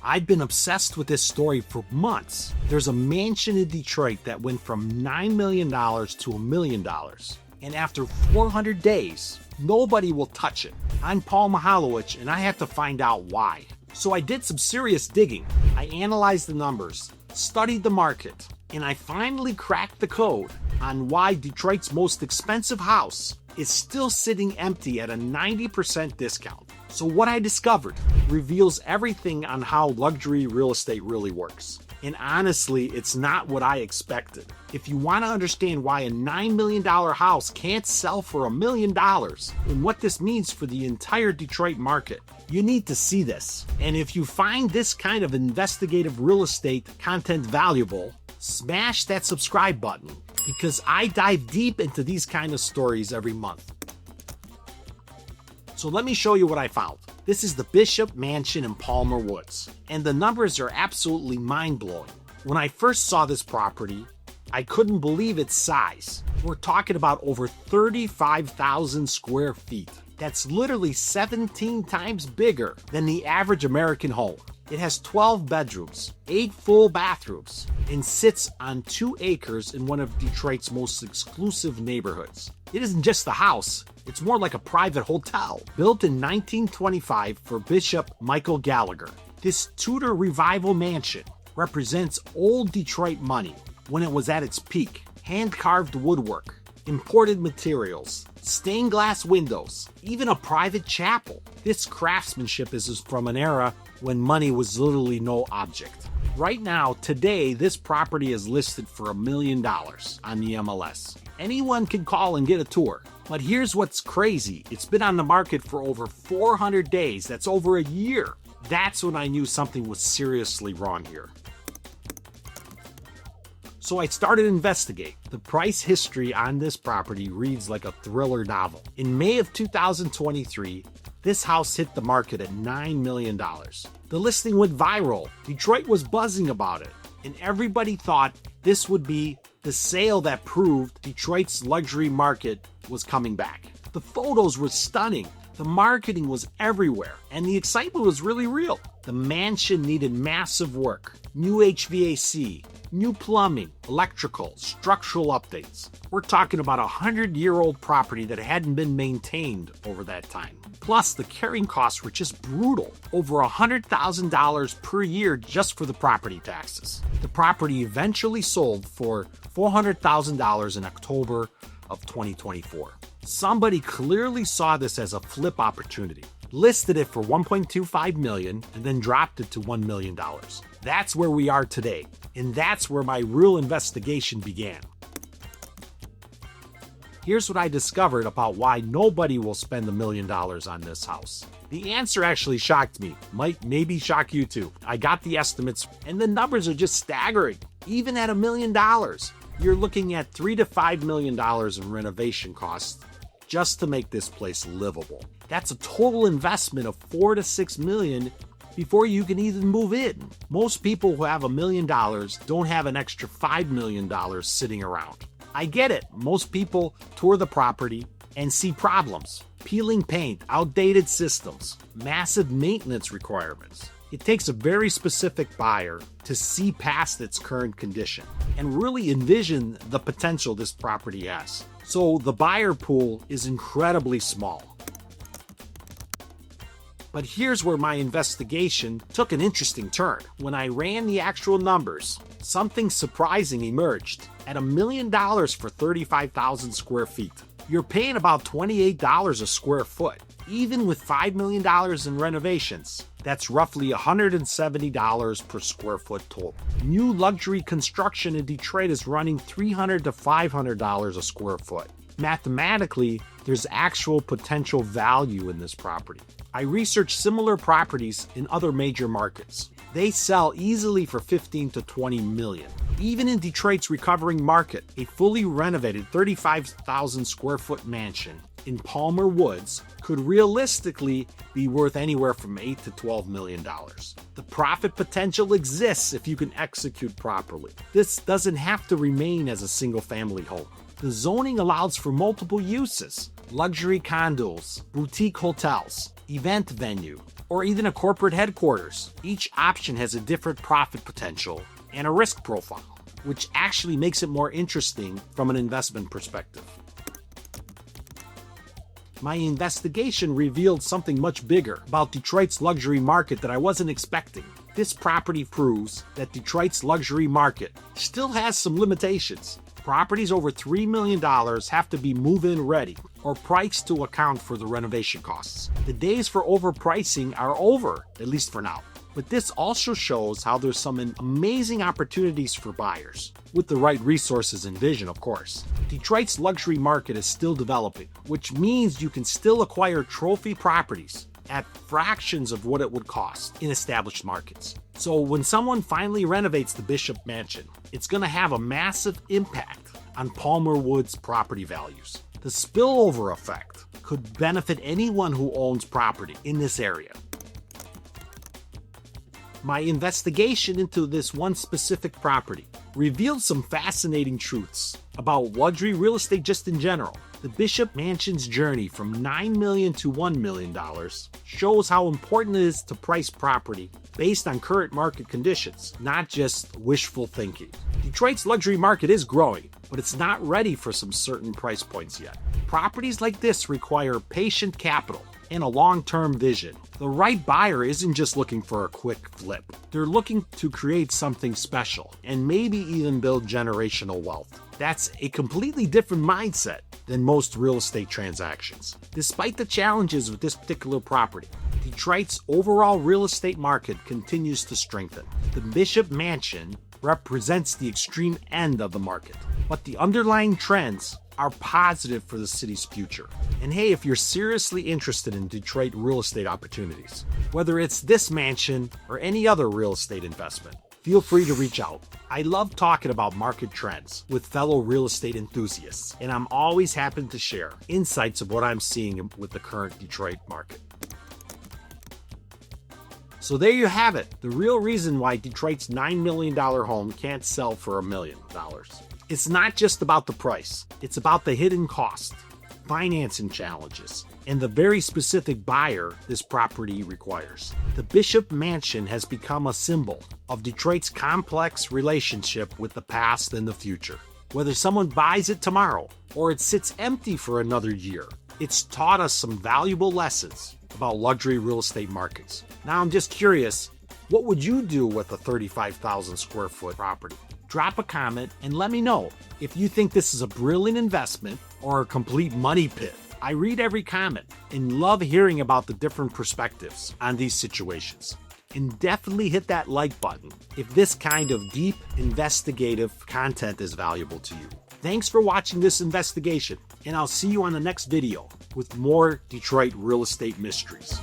I've been obsessed with this story for months. There's a mansion in Detroit that went from $9 million to $1 million. And after 400 days, nobody will touch it. I'm Paul Mihalowicz, and I have to find out why. So I did some serious digging. I analyzed the numbers, studied the market, and I finally cracked the code on why Detroit's most expensive house is still sitting empty at a 90% discount. So what I discovered reveals everything on how luxury real estate really works. And honestly, it's not what I expected. If you want to understand why a $9 million house can't sell for $1 million and what this means for the entire Detroit market, you need to see this. And if you find this kind of investigative real estate content valuable, smash that subscribe button because I dive deep into these kind of stories every month. So let me show you what I found. This is the Bishop Mansion in Palmer Woods, and the numbers are absolutely mind-blowing. When I first saw this property, I couldn't believe its size. We're talking about over 35,000 square feet. That's literally 17 times bigger than the average American home. It has 12 bedrooms, 8 full bathrooms, and sits on 2 acres in one of Detroit's most exclusive neighborhoods. It isn't just a house, it's more like a private hotel, built in 1925 for Bishop Michael Gallagher. This Tudor Revival mansion represents old Detroit money when it was at its peak. Hand-carved woodwork, imported materials, stained glass windows, even a private chapel. This craftsmanship is from an era when money was literally no object. Right now, today, this property is listed for $1 million on the MLS. Anyone can call and get a tour. But here's what's crazy. It's been on the market for over 400 days. That's over a year. That's when I knew something was seriously wrong here. So I started to investigate. The price history on this property reads like a thriller novel. In May of 2023, this house hit the market at $9 million. The listing went viral. Detroit was buzzing about it, and everybody thought this would be the sale that proved Detroit's luxury market was coming back. The photos were stunning. The marketing was everywhere, and the excitement was really real. The mansion needed massive work, new HVAC, new plumbing, electrical, structural updates. We're talking about a 100-year-old property that hadn't been maintained over that time. Plus, the carrying costs were just brutal. Over $100,000 per year just for the property taxes. The property eventually sold for $400,000 in October of 2024. Somebody clearly saw this as a flip opportunity, listed it for $1.25 million, and then dropped it to $1 million. That's where we are today, and that's where my real investigation began. Here's what I discovered about why nobody will spend $1 million on this house. The answer actually shocked me. Might maybe shock you too. I got the estimates, and the numbers are just staggering. Even at $1 million, you're looking at $3 to $5 million in renovation costs just to make this place livable. That's a total investment of $4 to $6 million before you can even move in. Most people who have $1 million don't have an extra $5 million sitting around. I get it. Most people tour the property and see problems. Peeling paint, outdated systems, massive maintenance requirements. It takes a very specific buyer to see past its current condition and really envision the potential this property has. So the buyer pool is incredibly small. But here's where my investigation took an interesting turn. When I ran the actual numbers, something surprising emerged. At $1 million for 35,000 square feet, you're paying about $28 a square foot. Even with $5 million in renovations, that's roughly $170 per square foot total. New luxury construction in Detroit is running $300 to $500 a square foot. Mathematically, there's actual potential value in this property. I researched similar properties in other major markets. They sell easily for 15 to 20 million. Even in Detroit's recovering market, a fully renovated 35,000 square foot mansion in Palmer Woods could realistically be worth anywhere from $8 to $12 million. The profit potential exists if you can execute properly. This doesn't have to remain as a single-family home. The zoning allows for multiple uses: luxury condos, boutique hotels, event venue, or even a corporate headquarters. Each option has a different profit potential and a risk profile, which actually makes it more interesting from an investment perspective. My investigation revealed something much bigger about Detroit's luxury market that I wasn't expecting. This property proves that Detroit's luxury market still has some limitations. Properties over $3 million have to be move-in ready or priced to account for the renovation costs. The days for overpricing are over, at least for now. But this also shows how there's some amazing opportunities for buyers, with the right resources and vision, of course. Detroit's luxury market is still developing, which means you can still acquire trophy properties at fractions of what it would cost in established markets. So when someone finally renovates the Bishop Mansion, it's going to have a massive impact on Palmer Woods property values. The spillover effect could benefit anyone who owns property in this area. My investigation into this one specific property revealed some fascinating truths about luxury real estate just in general. The Bishop Mansion's journey from $9 million to $1 million shows how important it is to price property based on current market conditions, not just wishful thinking. Detroit's luxury market is growing, but it's not ready for some certain price points yet. Properties like this require patient capital and a long-term vision. The right buyer isn't just looking for a quick flip. They're looking to create something special and maybe even build generational wealth. That's a completely different mindset than most real estate transactions. Despite the challenges with this particular property, Detroit's overall real estate market continues to strengthen. The Bishop Mansion represents the extreme end of the market, but the underlying trends are positive for the city's future. And hey, if you're seriously interested in Detroit real estate opportunities, whether it's this mansion or any other real estate investment, feel free to reach out. I love talking about market trends with fellow real estate enthusiasts, and I'm always happy to share insights of what I'm seeing with the current Detroit market. So there you have it, the real reason why Detroit's $9 million home can't sell for $1 million. It's not just about the price, it's about the hidden cost, financing challenges, and the very specific buyer this property requires. The Bishop Mansion has become a symbol of Detroit's complex relationship with the past and the future. Whether someone buys it tomorrow or it sits empty for another year, it's taught us some valuable lessons about luxury real estate markets. Now I'm just curious, what would you do with a 35,000 square foot property? Drop a comment and let me know if you think this is a brilliant investment or a complete money pit. I read every comment and love hearing about the different perspectives on these situations. And definitely hit that like button if this kind of deep, investigative content is valuable to you. Thanks for watching this investigation, and I'll see you on the next video with more Detroit real estate mysteries.